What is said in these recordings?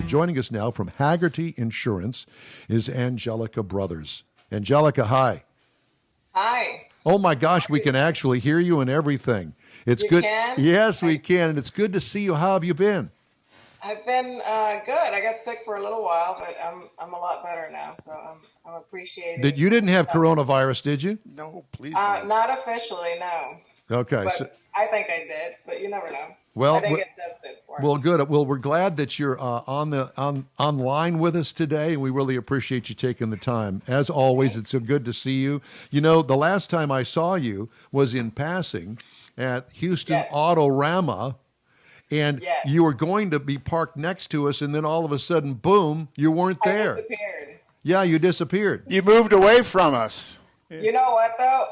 Joining us now from Hagerty Insurance is Angelica Brothers. Angelica, hi. Hi. Oh my gosh, we can actually hear you and everything. It's You good. can? Yes, we can, and it's good to see you. How have you been? I've been good. I got sick for a little while, but I'm a lot better now, so I'm appreciating. You didn't have coronavirus, did you? No, please no. Not officially, no. Okay. But I think I did, but you never know. Well, I didn't get tested for it. Well, good. Well, we're glad that you're online with us today, and we really appreciate you taking the time. As always, it's so good to see you. You know, the last time I saw you was in passing at Houston Autorama, and you were going to be parked next to us, and then all of a sudden, boom, you weren't there. I disappeared. Yeah, you disappeared. You moved away from us. You know what, though?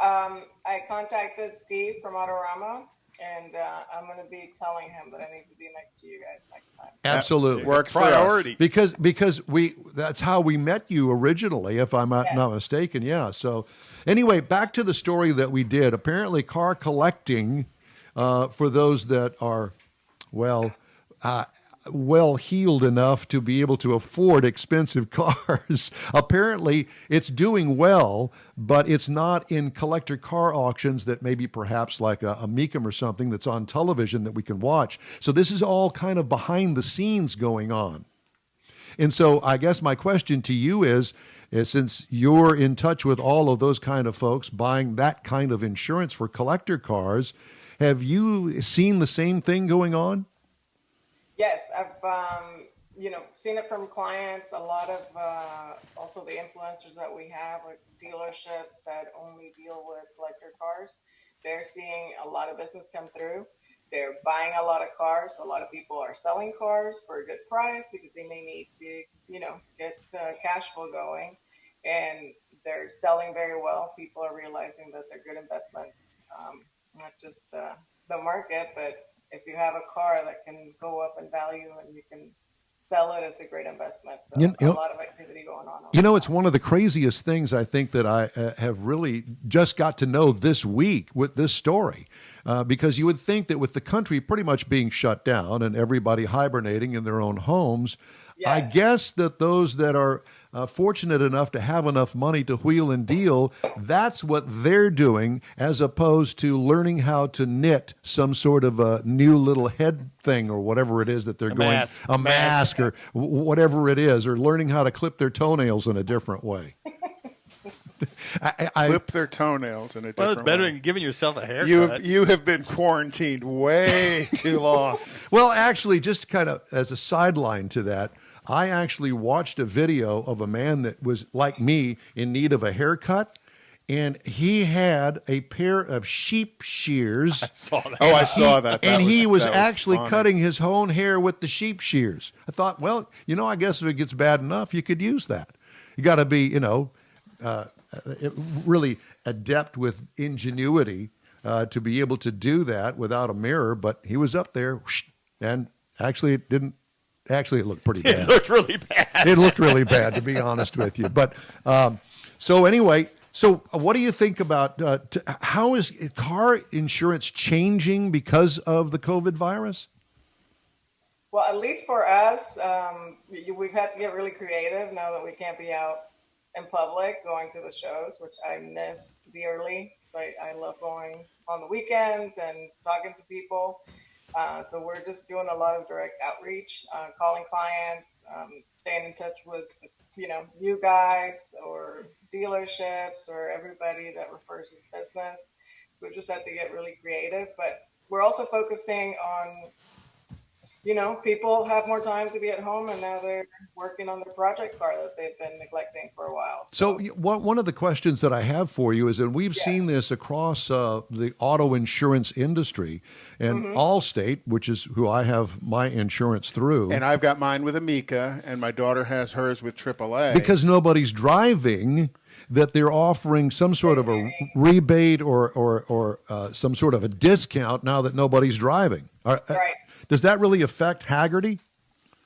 I contacted Steve from Autorama, and I'm going to be telling him that I need to be next to you guys next time. Absolutely. Works priority. Because that's how we met you originally, if I'm not mistaken. Yeah. So anyway, back to the story that we did. Apparently car collecting, for those that are, well-heeled enough to be able to afford expensive cars. Apparently, it's doing well, but it's not in collector car auctions that maybe perhaps like a Mecum or something that's on television that we can watch. So this is all kind of behind the scenes going on. And so I guess my question to you is since you're in touch with all of those kind of folks buying that kind of insurance for collector cars, have you seen the same thing going on? Yes, I've seen it from clients. A lot of also the influencers that we have, like dealerships that only deal with collector cars. They're seeing a lot of business come through. They're buying a lot of cars. A lot of people are selling cars for a good price because they may need to, get cash flow going, and they're selling very well. People are realizing that they're good investments, not just the market, but if you have a car that can go up in value and you can sell it, it's a great investment. So a lot of activity going on. It's one of the craziest things I think that I have really just got to know this week with this story. Because you would think that with the country pretty much being shut down and everybody hibernating in their own homes, I guess that those that are fortunate enough to have enough money to wheel and deal, that's what they're doing, as opposed to learning how to knit some sort of a new little head thing or whatever it is that they're a mask or whatever it is, or learning how to clip their toenails in a different way. Clip their toenails in a different way. Well, it's better than giving yourself a haircut. You have been quarantined way too long. Well, actually, just kind of as a sideline to that, I actually watched a video of a man that was like me in need of a haircut, and he had a pair of sheep shears. I saw that. Oh, I saw that. He was actually cutting his own hair with the sheep shears. I thought, well, I guess if it gets bad enough, you could use that. You got to be, really adept with ingenuity to be able to do that without a mirror. But he was up there, and actually it didn't. Actually, it looked pretty bad. It looked really bad. It looked really bad, to be honest with you. But so anyway, what do you think about how is car insurance changing because of the COVID virus? Well, at least for us, we've had to get really creative now that we can't be out in public going to the shows, which I miss dearly. So I love going on the weekends and talking to people. So we're just doing a lot of direct outreach, calling clients, staying in touch with, you guys or dealerships or everybody that refers his business. We just have to get really creative, but we're also focusing on, people have more time to be at home, and now they're working on their project car that they've been neglecting for a while. So one of the questions that I have for you is that we've seen this across the auto insurance industry, and Allstate, which is who I have my insurance through. And I've got mine with Amica, and my daughter has hers with AAA. Because nobody's driving, that they're offering some sort of a rebate or some sort of a discount now that nobody's driving. Right. Does that really affect Haggerty?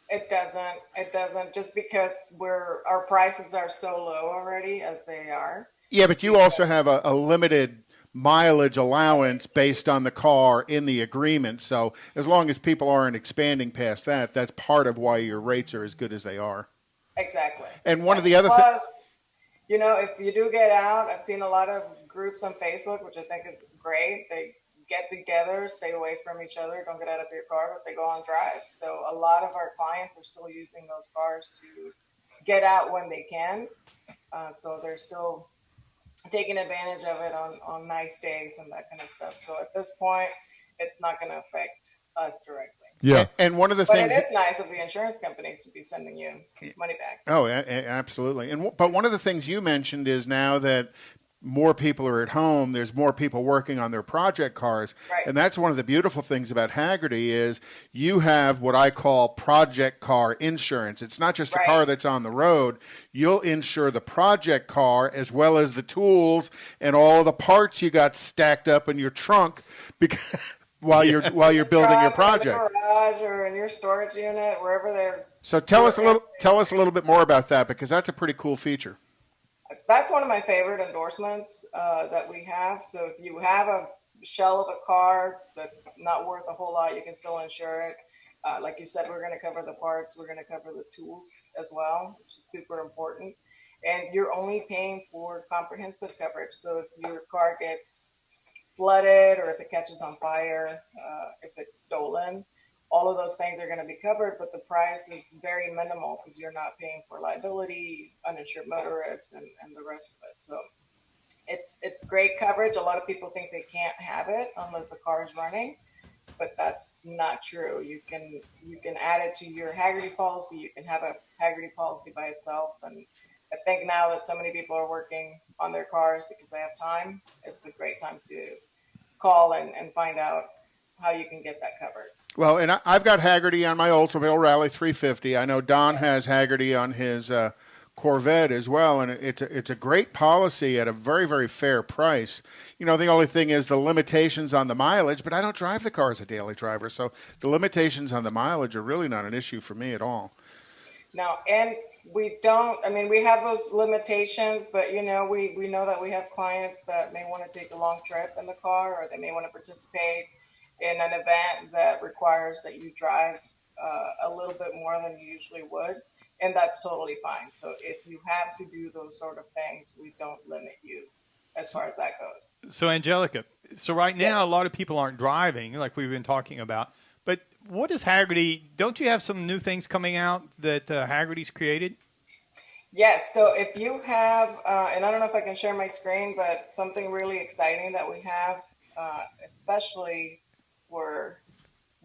It doesn't, just because our prices are so low already as they are. Yeah, but you also have a limited mileage allowance based on the car in the agreement. So as long as people aren't expanding past that, that's part of why your rates are as good as they are. Exactly. And one of the other things, Plus, you know, if you do get out, I've seen a lot of groups on Facebook, which I think is great. They get together, stay away from each other, don't get out of your car, but they go on drives. So a lot of our clients are still using those cars to get out when they can. So they're still taking advantage of it on nice days and that kind of stuff. So at this point, it's not going to affect us directly. Yeah. and one of the But things, it is nice of the insurance companies to be sending you money back. oh, absolutely. But one of the things you mentioned is now that more people are at home, there's more people working on their project cars. Right. And that's one of the beautiful things about Haggerty is you have what I call project car insurance. It's not just the Right. car that's on the road. You'll insure the project car as well as the tools and all the parts you got stacked up in your trunk because while you're building your project. In the garage or in your storage unit, wherever they're. So tell us a little bit more about that because that's a pretty cool feature. That's one of my favorite endorsements that we have. So if you have a shell of a car that's not worth a whole lot, you can still insure it. Like you said, we're going to cover the parts. We're going to cover the tools as well, which is super important. And you're only paying for comprehensive coverage. So if your car gets flooded or if it catches on fire, if it's stolen, all of those things are going to be covered, but the price is very minimal because you're not paying for liability, uninsured motorist, and the rest of it. So it's great coverage. A lot of people think they can't have it unless the car is running, but that's not true. You can add it to your Haggerty policy. You can have a Haggerty policy by itself. And I think now that so many people are working on their cars because they have time, it's a great time to call and find out how you can get that covered. Well, and I've got Haggerty on my Oldsmobile Rally 350. I know Don has Haggerty on his Corvette as well, and it's a great policy at a very, very fair price. You know, the only thing is the limitations on the mileage, but I don't drive the car as a daily driver, so the limitations on the mileage are really not an issue for me at all. No, and we have those limitations, but, you know, we know that we have clients that may want to take a long trip in the car or they may want to participate in an event that requires that you drive a little bit more than you usually would, and that's totally fine. So if you have to do those sort of things, we don't limit you as far as that goes. So, Angelica, right now a lot of people aren't driving, like we've been talking about, but what is Haggerty? Don't you have some new things coming out that Haggerty's created? Yes, so if you have, and I don't know if I can share my screen, but something really exciting that we have, especially for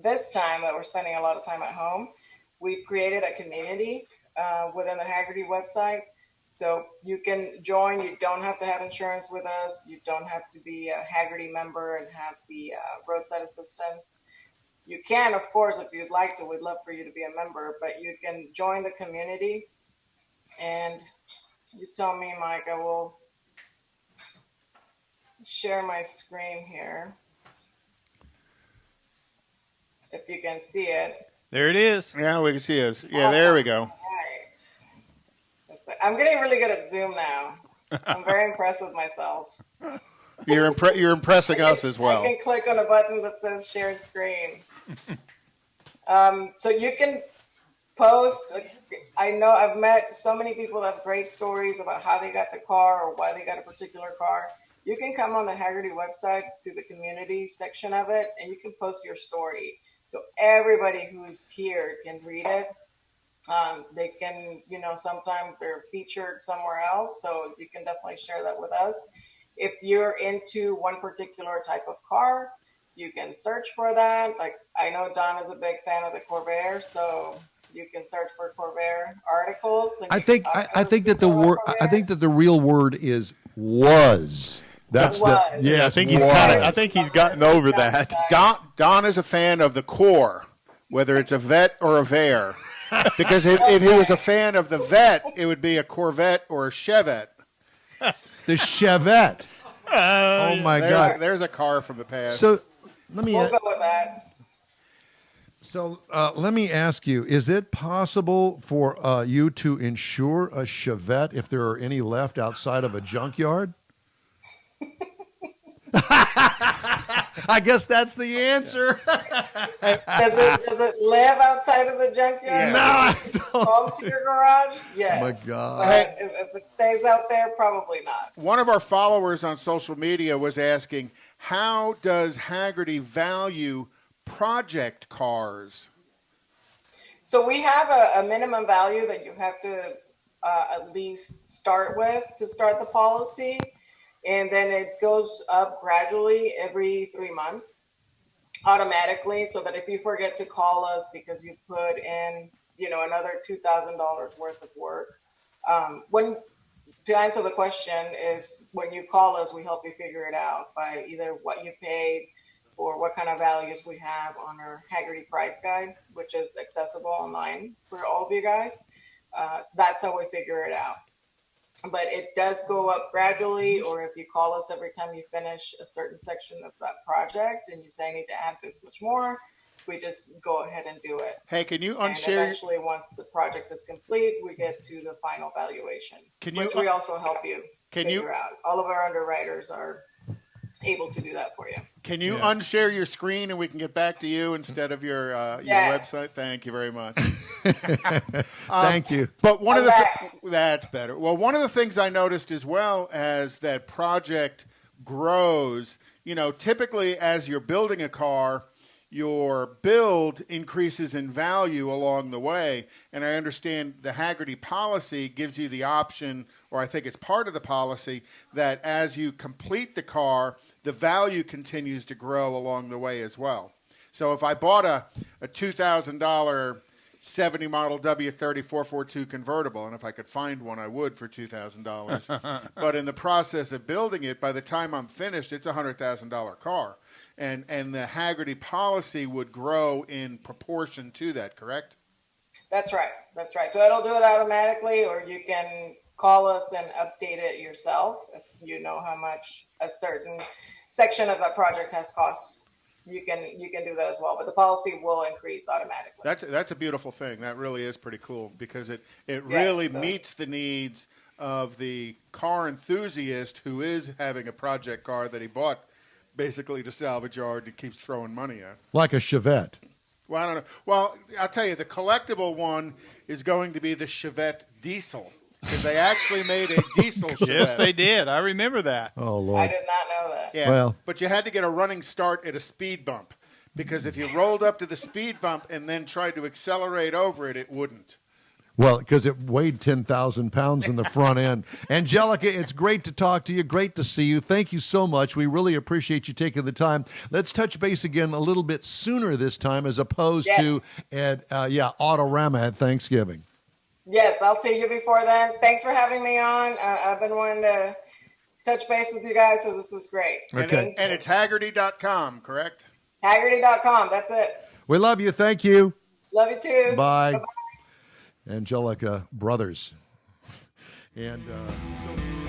this time that we're spending a lot of time at home, we've created a community within the Haggerty website. So you can join. You don't have to have insurance with us. You don't have to be a Haggerty member and have the roadside assistance. You can, of course, if you'd like to. We'd love for you to be a member, but you can join the community. And you tell me, Mike, I will share my screen here. If you can see it. There it is. Yeah, we can see us. Yeah, there we go. Right. I'm getting really good at Zoom now. I'm very impressed with myself. You're impressing us as well. I can click on a button that says share screen. So you can post. I know I've met so many people that have great stories about how they got the car or why they got a particular car. You can come on the Haggerty website to the community section of it, and you can post your story. So everybody who's here can read it. They can, you know, sometimes they're featured somewhere else. So you can definitely share that with us. If you're into one particular type of car, you can search for that. Like I know Don is a big fan of the Corvair, so you can search for Corvair articles. I think that the real word is was. That's was. the I think he's gotten over that. Don is a fan of the core, whether it's a vet or a Vair. Because if he was a fan of the vet, it would be a Corvette or a Chevette. The Chevette. Oh my God! There's a car from the past. So let me. We'll go with that. So let me ask you: is it possible for you to insure a Chevette if there are any left outside of a junkyard? I guess that's the answer. Does it live outside of the junkyard? Yeah. No, I don't. Home to your garage? Yes. Oh, my God. But if it stays out there, probably not. One of our followers on social media was asking, how does Haggerty value project cars? So we have a minimum value that you have to at least start with to start the policy. And then it goes up gradually every 3 months automatically, so that if you forget to call us because you put in, another $2,000 worth of work, to answer the question is when you call us, we help you figure it out by either what you paid or what kind of values we have on our Haggerty price guide, which is accessible online for all of you guys. That's how we figure it out. But it does go up gradually, or if you call us every time you finish a certain section of that project and you say, I need to add this much more, we just go ahead and do it. Hey, can you And unshare? eventually, once the project is complete, we get to the final valuation, which we also help you figure out. All of our underwriters are able to do that for you. Can you unshare your screen and we can get back to you instead of your website? Thank you very much. Thank you. But that's better. Well, one of the things I noticed as well as that project grows, typically as you're building a car, your build increases in value along the way. And I understand the Haggerty policy gives you the option, or I think it's part of the policy, that as you complete the car, the value continues to grow along the way as well. So if I bought a $2,000 70 model W30 442 convertible, and if I could find one, I would for $2,000. But in the process of building it, by the time I'm finished, it's a $100,000 car. And the Haggerty policy would grow in proportion to that, correct? That's right. So it'll do it automatically, or you can call us and update it yourself if you know how much a certain section of that project has cost. You can do that as well, but the policy will increase automatically. That's a beautiful thing. That really is pretty cool because it really meets the needs of the car enthusiast who is having a project car that he bought basically to salvage yard and keeps throwing money at. Like a Chevette. Well, I don't know. Well, I'll tell you, the collectible one is going to be the Chevette diesel because they actually made a diesel Chevette. Yes, they did. I remember that. Oh, Lord. I did not know that. Yeah, Well, but you had to get a running start at a speed bump because if you rolled up to the speed bump and then tried to accelerate over it, it wouldn't. Well, because it weighed 10,000 pounds in the front end. Angelica, it's great to talk to you. Great to see you. Thank you so much. We really appreciate you taking the time. Let's touch base again a little bit sooner this time as opposed to at Autorama at Thanksgiving. Yes, I'll see you before then. Thanks for having me on. I've been wanting to touch base with you guys, so this was great. Okay. And it's Haggerty.com, correct? Haggerty.com. That's it. We love you. Thank you. Love you too. Bye. Bye-bye. Angelica Brothers. And so...